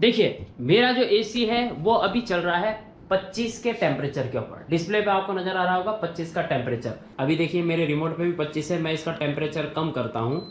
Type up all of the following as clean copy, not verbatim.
देखिए मेरा जो एसी है वो अभी चल रहा है 25 के टेम्परेचर के ऊपर। डिस्प्ले पे आपको नजर आ रहा होगा 25 का टेम्परेचर। अभी देखिए मेरे रिमोट पे भी 25 है। मैं इसका टेम्परेचर कम करता हूँ,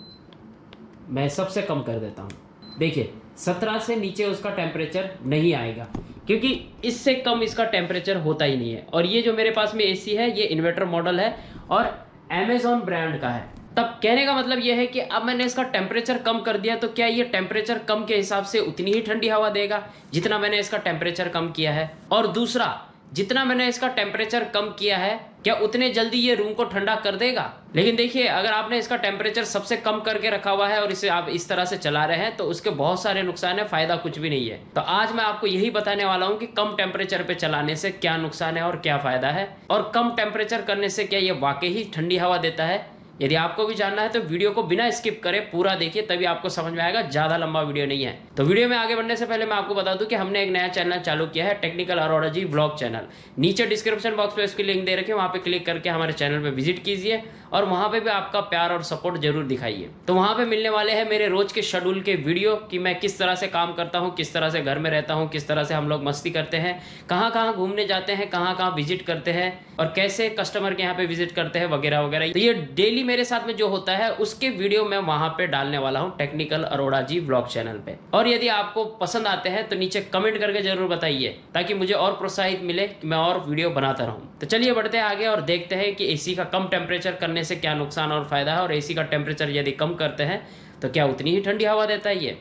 मैं सबसे कम कर देता हूँ। देखिए 17 से नीचे उसका टेम्परेचर नहीं आएगा, क्योंकि इससे कम इसका टेम्परेचर होता ही नहीं है। और ये जो मेरे पास में एसी है ये इन्वर्टर मॉडल है और अमेजॉन ब्रांड का है। तब कहने का मतलब ये है कि अब मैंने इसका टेम्परेचर कम कर दिया तो क्या ये टेम्परेचर कम के हिसाब से उतनी ही ठंडी हवा देगा जितना मैंने इसका टेम्परेचर कम किया है? और दूसरा, जितना मैंने इसका टेम्परेचर कम किया है क्या उतने जल्दी ये रूम को ठंडा कर देगा? लेकिन देखिए अगर आपने इसका टेम्परेचर सबसे कम करके रखा हुआ है और इसे आप इस तरह से चला रहे हैं तो उसके बहुत सारे नुकसान है, फायदा कुछ भी नहीं है। तो आज मैं आपको यही बताने वाला हूं कि कम टेम्परेचर पे चलाने से क्या नुकसान है और क्या फायदा है, और कम टेम्परेचर करने से क्या ये वाकई ही ठंडी हवा देता है। यदि आपको भी जानना है तो वीडियो को बिना स्किप करे पूरा देखिए, तभी आपको समझ में आएगा। ज्यादा लंबा वीडियो नहीं है। तो वीडियो में आगे बढ़ने से पहले मैं आपको बता दूं कि हमने एक नया चैनल चालू किया है, टेक्निकल अरोड़ा जी व्लॉग चैनल। नीचे डिस्क्रिप्शन बॉक्स पे इसकी लिंक दे रखे, वहां पे क्लिक करके हमारे चैनल पे विजिट कीजिए और वहां पे भी आपका प्यार और सपोर्ट जरूर दिखाइए। तो वहां पे मिलने वाले हैं मेरे रोज के शेड्यूल के वीडियो कि मैं किस तरह से काम करता हूँ, किस तरह से घर में रहता हूँ, किस तरह से हम लोग मस्ती करते हैं, कहाँ कहाँ घूमने जाते हैं, कहाँ कहाँ विजिट करते हैं और कैसे कस्टमर के यहाँ पे विजिट करते हैं वगैरह वगैरह। तो ये डेली मेरे साथ में जो होता है उसके वीडियो मैं वहां पे डालने वाला हूं टेक्निकल अरोड़ा जी व्लॉग चैनल पे। और यदि आपको पसंद आते हैं तो नीचे कमेंट करके जरूर बताइए, ताकि मुझे और प्रोत्साहित मिले कि मैं और वीडियो बनाता रहूं। तो चलिए बढ़ते हैं आगे और देखते हैं कि एसी का कम टेम्परेचर करने से क्या नुकसान और फायदा है, और एसी का टेम्परेचर यदि कम करते हैं तो क्या उतनी ही ठंडी हवा देता है ये।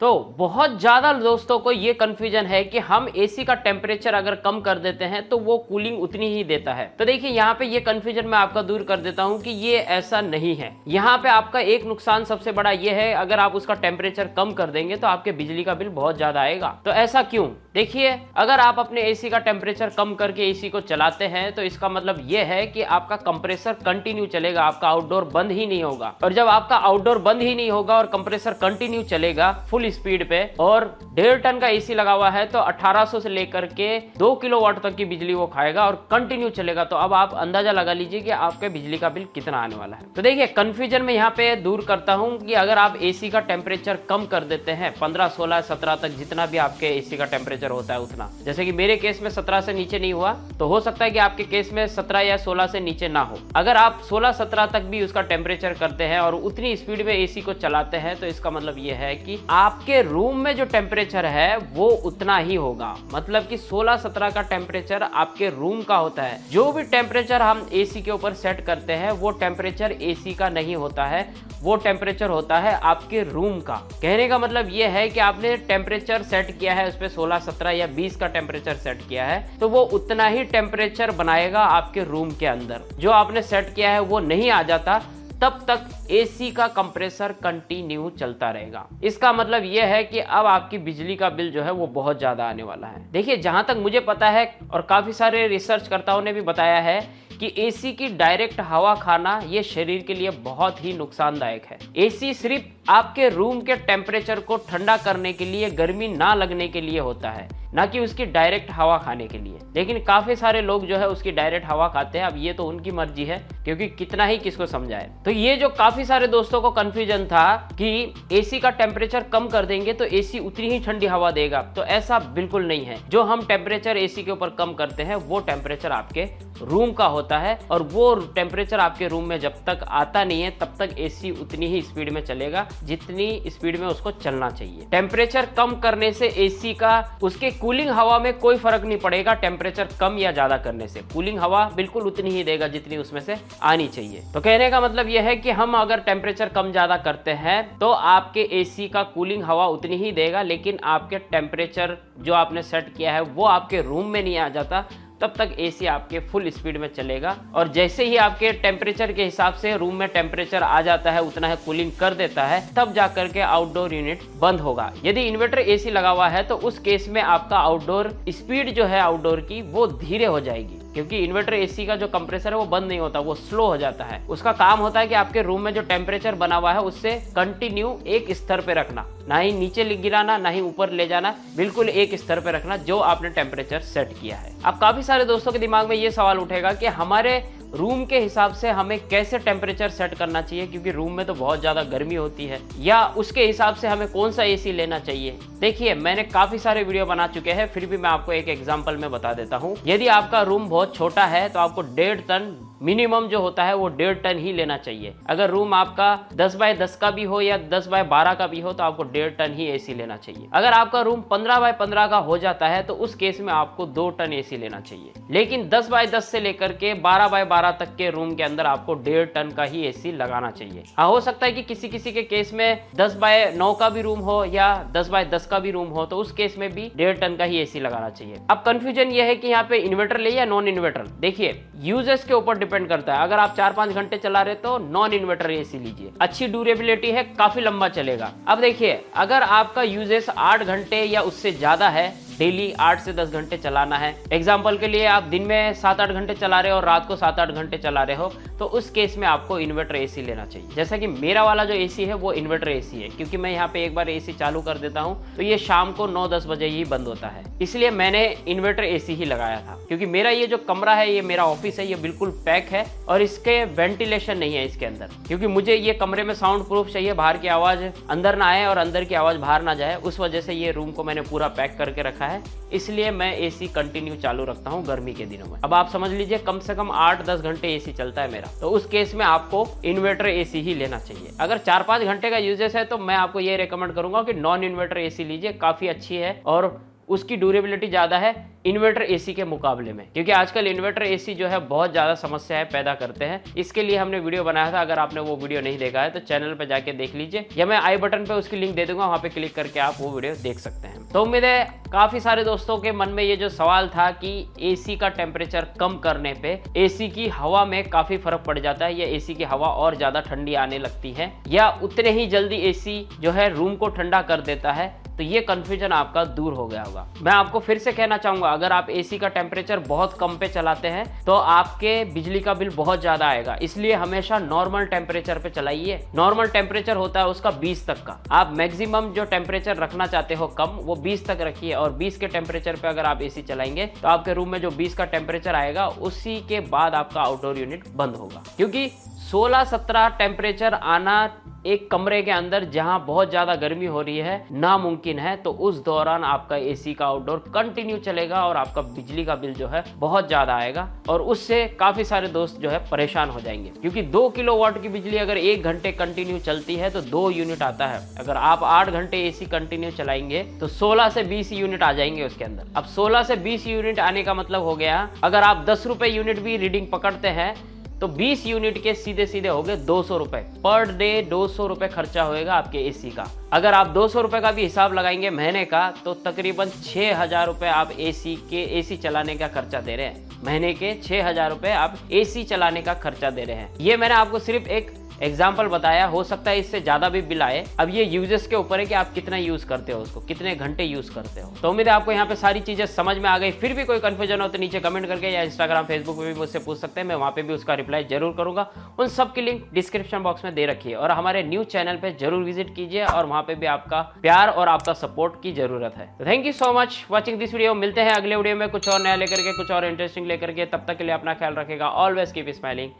तो बहुत ज़्यादा दोस्तों को ये कन्फ्यूजन है कि हम एसी का टेम्परेचर अगर कम कर देते हैं तो वो कूलिंग उतनी ही देता है। तो देखिए यहाँ पे ये कन्फ्यूजन मैं आपका दूर कर देता हूँ कि ये ऐसा नहीं है। यहाँ पे आपका एक नुकसान सबसे बड़ा ये है, अगर आप उसका टेम्परेचर कम कर देंगे तो आपके बिजली का बिल बहुत ज़्यादा आएगा। तो ऐसा क्यों? देखिए अगर आप अपने एसी का टेम्परेचर कम करके एसी को चलाते हैं तो इसका मतलब ये है कि आपका कंप्रेसर कंटिन्यू चलेगा, आपका आउटडोर बंद ही नहीं होगा। और जब आपका आउटडोर बंद ही नहीं होगा और कंप्रेसर कंटिन्यू चलेगा फुल स्पीड पे, और 1.5 टन का एसी लगा हुआ है तो 1800 से लेकर के 2 किलोवाट तक की बिजली वो खाएगा और कंटिन्यू चलेगा, तो अब आप अंदाजा लगा लीजिए कि आपके बिजली का बिल कितना आने वाला है। तो देखिए कंफ्यूजन में यहाँ पे दूर करता हूँ कि अगर आप एसी का टेम्परेचर कम कर देते हैं 15, 16, 17 तक, जितना भी आपके एसी का टेम्परेचर होता है उतना, जैसे कि मेरे केस में 17 से नीचे नहीं हुआ, तो हो सकता है कि आपके केस में 17 या 16 से नीचे ना हो। अगर आप 16, 17 तक भी उसका टेम्परेचर करते हैं और उतनी स्पीड में एसी को चलाते हैं तो इसका मतलब यह है कि आपके रूम में जो टेम्परेचर है वो उतना ही होगा। मतलब कि 16, 17 का टेम्परेचर आपके रूम का होता है। जो भी टेम्परेचर हम एसी के ऊपर सेट करते हैं वो टेम्परेचर एसी का नहीं होता है, वो टेम्परेचर होता है आपके रूम का। कहने का मतलब ये है कि आपने टेम्परेचर सेट किया है उस पर 16, 17 या 20 का टेम्परेचर सेट किया है तो वो उतना ही टेम्परेचर बनाएगा आपके रूम के अंदर। जो आपने सेट किया है वो नहीं आ जाता तब तक एसी का कंप्रेसर कंटिन्यू चलता रहेगा। इसका मतलब यह है कि अब आपकी बिजली का बिल जो है वो बहुत ज्यादा आने वाला है। देखिए जहां तक मुझे पता है और काफी सारे रिसर्चकर्ताओं ने भी बताया है कि एसी की डायरेक्ट हवा खाना ये शरीर के लिए बहुत ही नुकसानदायक है। एसी सिर्फ आपके रूम के टेम्परेचर को ठंडा करने के लिए, गर्मी ना लगने के लिए होता है, ना कि उसकी डायरेक्ट हवा खाने के लिए। लेकिन काफी सारे लोग जो है उसकी डायरेक्ट हवा खाते हैं। अब ये तो उनकी मर्जी है, क्योंकि कितना ही किसको समझाए। तो ये जो काफी सारे दोस्तों को कंफ्यूजन था कि एसी का टेम्परेचर कम कर देंगे तो एसी उतनी ही ठंडी हवा देगा, तो ऐसा बिल्कुल नहीं है। जो हम टेम्परेचर एसी के ऊपर कम करते हैं वो टेम्परेचर आपके रूम का होता है, और वो टेम्परेचर आपके रूम में जब तक आता नहीं है तब तक एसी उतनी ही स्पीड में चलेगा जितनी स्पीड में उसको चलना चाहिए। टेम्परेचर कम करने से एसी का उसके कूलिंग हवा में कोई फर्क नहीं पड़ेगा। टेम्परेचर कम या ज्यादा करने से कूलिंग हवा बिल्कुल उतनी ही देगा जितनी उसमें से आनी चाहिए। तो कहने का मतलब यह है कि हम अगर टेम्परेचर कम ज्यादा करते हैं तो आपके एसी का कूलिंग हवा उतनी ही देगा, लेकिन आपके टेम्परेचर जो आपने सेट किया है वो आपके रूम में नहीं आ जाता, तब तक एसी आपके फुल स्पीड में चलेगा। और जैसे ही आपके टेम्परेचर के हिसाब से रूम में टेम्परेचर आ जाता है, उतना है कूलिंग कर देता है, तब जाकर के आउटडोर यूनिट बंद होगा। यदि इन्वर्टर एसी लगा हुआ है तो उस केस में आपका आउटडोर स्पीड जो है आउटडोर की वो धीरे हो जाएगी, क्योंकि इन्वर्टर एसी का जो कंप्रेसर है वो बंद नहीं होता, वो स्लो हो जाता है। उसका काम होता है कि आपके रूम में जो टेम्परेचर बना हुआ है उससे कंटिन्यू एक स्तर पे रखना, ना ही नीचे गिराना, ना ही ऊपर ले जाना, बिल्कुल एक स्तर पे रखना जो आपने टेम्परेचर सेट किया है। अब काफी सारे दोस्तों के दिमाग में ये सवाल उठेगा कि हमारे रूम के हिसाब से हमें कैसे टेम्परेचर सेट करना चाहिए, क्योंकि रूम में तो बहुत ज़्यादा गर्मी होती है, या उसके हिसाब से हमें कौन सा एसी लेना चाहिए। देखिए, मैंने काफ़ी सारे वीडियो बना चुके हैं, फिर भी मैं आपको एक एग्जांपल में बता देता हूँ। यदि आपका रूम बहुत छोटा है तो आपको 1.5 टन मिनिमम जो होता है वो 1.5 टन ही लेना चाहिए। अगर रूम आपका 10 बाय 10 का भी हो या 10 बाय 12 का भी हो तो आपको 1.5 टन ही एसी लेना चाहिए। अगर आपका रूम 15 बाय 15 का हो जाता है तो उस केस में आपको 2 टन एसी लेना चाहिए। लेकिन 10 बाय 10 से लेकर के 12 बाय 12 तक के रूम के अंदर आपको 1.5 टन का ही एसी लगाना चाहिए। हाँ, हो सकता है कि किसी किसी के केस में 10 बाय 9 का भी रूम हो या 10 बाय 10 का भी रूम हो, तो उस केस में भी 1.5 टन का ही एसी लगाना चाहिए। अब कंफ्यूजन ये है कि यहाँ पे इन्वर्टर ले या नॉन इन्वर्टर। देखिए, यूजेस के ऊपर डिपेंड करता है। अगर आप 4-5 घंटे चला रहे तो नॉन इन्वर्टर एसी लीजिए, अच्छी ड्यूरेबिलिटी है, काफी लंबा चलेगा। अब देखिए, अगर आपका यूजेस 8 घंटे या उससे ज्यादा है, डेली 8 से 10 घंटे चलाना है, एग्जाम्पल के लिए आप दिन में 7-8 घंटे चला रहे हो और रात को 7-8 घंटे चला रहे हो, तो उस केस में आपको इन्वर्टर एसी लेना चाहिए। जैसा कि मेरा वाला जो एसी है वो इन्वर्टर एसी है, क्योंकि मैं यहाँ पे एक बार एसी चालू कर देता हूँ तो ये शाम को 9-10 बजे ही बंद होता है, इसलिए मैंने इन्वर्टर एसी ही लगाया था। क्योंकि मेरा ये जो कमरा है, ये मेरा ऑफिस है, ये बिल्कुल पैक है और इसके वेंटिलेशन नहीं है इसके अंदर, क्योंकि मुझे ये कमरे में साउंड प्रूफ चाहिए, बाहर की आवाज अंदर ना आए और अंदर की आवाज बाहर ना जाए। उस वजह से ये रूम को मैंने पूरा पैक करके रखा है, इसलिए मैं एसी कंटिन्यू चालू रखता हूं गर्मी के दिनों में। अब आप समझ लीजिए, कम से कम 8-10 घंटे एसी चलता है मेरा, तो उस केस में आपको इन्वर्टर एसी ही लेना चाहिए। अगर 4-5 घंटे का यूजेस है तो मैं आपको ये रेकमेंड करूंगा कि नॉन इन्वर्टर एसी लीजिए, काफी अच्छी है और उसकी ड्यूरेबिलिटी ज़्यादा है इन्वर्टर एसी के मुकाबले में, क्योंकि आजकल इन्वर्टर एसी जो है बहुत ज़्यादा समस्याएं पैदा करते हैं। इसके लिए हमने वीडियो बनाया था, अगर आपने वो वीडियो नहीं देखा है तो चैनल पर जाके देख लीजिए, या मैं आई बटन पे उसकी लिंक दे दूंगा, वहाँ पे क्लिक करके आप वो वीडियो देख सकते हैं। तो उम्मीद है काफ़ी सारे दोस्तों के मन में ये जो सवाल था कि एसी का टेम्परेचर कम करने पे एसी की हवा में काफ़ी फर्क पड़ जाता है, या एसी की हवा और ज़्यादा ठंडी आने लगती है, या उतने ही जल्दी एसी जो है रूम को ठंडा कर देता है, तो ये कंफ्यूजन आपका दूर हो गया होगा। मैं आपको फिर से कहना चाहूंगा, अगर आप एसी का टेम्परेचर बहुत कम पे चलाते हैं तो आपके बिजली का बिल बहुत ज्यादा आएगा, इसलिए हमेशा नॉर्मल टेम्परेचर पे चलाइए। नॉर्मल टेम्परेचर होता है उसका 20 तक का, आप मैक्सिमम जो टेम्परेचर रखना चाहते हो कम, वो 20 तक रखिए, और 20 के टेम्परेचर पे अगर आप एसी चलाएंगे तो आपके रूम में जो 20 का टेम्परेचर आएगा उसी के बाद आपका आउटडोर यूनिट बंद होगा। क्योंकि 16-17 टेम्परेचर आना एक कमरे के अंदर जहां बहुत ज्यादा गर्मी हो रही है नामुमकिन है, तो उस दौरान आपका एसी का आउटडोर कंटिन्यू चलेगा और आपका बिजली का बिल जो है बहुत ज्यादा आएगा, और उससे काफी सारे दोस्त जो है परेशान हो जाएंगे। क्योंकि 2 किलोवाट की बिजली अगर 1 घंटे कंटिन्यू चलती है तो 2 यूनिट आता है। अगर आप 8 घंटे एसी कंटिन्यू चलाएंगे तो 16 से 20 यूनिट आ जाएंगे उसके अंदर। अब 16 से 20 यूनिट आने का मतलब हो गया, अगर आप 10 रुपए यूनिट भी रीडिंग पकड़ते हैं तो 20 यूनिट के सीधे सीधे हो गए 200 रुपए पर डे। 200 रुपए खर्चा होएगा आपके एसी का। अगर आप 200 रुपए का भी हिसाब लगाएंगे महीने का तो तकरीबन 6,000 रुपए आप एसी चलाने का खर्चा दे रहे हैं। महीने के 6,000 रुपए आप एसी चलाने का खर्चा दे रहे हैं। ये मैंने आपको सिर्फ एक एग्जाम्पल बताया, हो सकता है इससे ज्यादा भी बिल आए। अब ये यूजेस के ऊपर है कि आप कितना यूज करते हो उसको, कितने घंटे यूज करते हो। तो उम्मीद है आपको यहाँ पे सारी चीजें समझ में आ गई। फिर भी कोई कंफ्यूजन हो तो नीचे कमेंट करके या इंस्टाग्राम फेसबुक पे भी मुझसे पूछ सकते हैं, मैं वहाँ पे भी उसका रिप्लाई जरूर करूंगा। उन सब की लिंक डिस्क्रिप्शन बॉक्स में दे रखी है, और हमारे न्यूज चैनल पे जरूर विजिट कीजिए, और वहाँ पे भी आपका प्यार और आपका सपोर्ट की जरूरत है। Thank you so much watching this video. मिलते हैं अगले वीडियो में कुछ और नया लेकर के, कुछ और इंटरेस्टिंग लेकर के। तब तक के लिए अपना ख्याल रखेगा। Always keep smiling.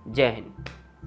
जय हिंद।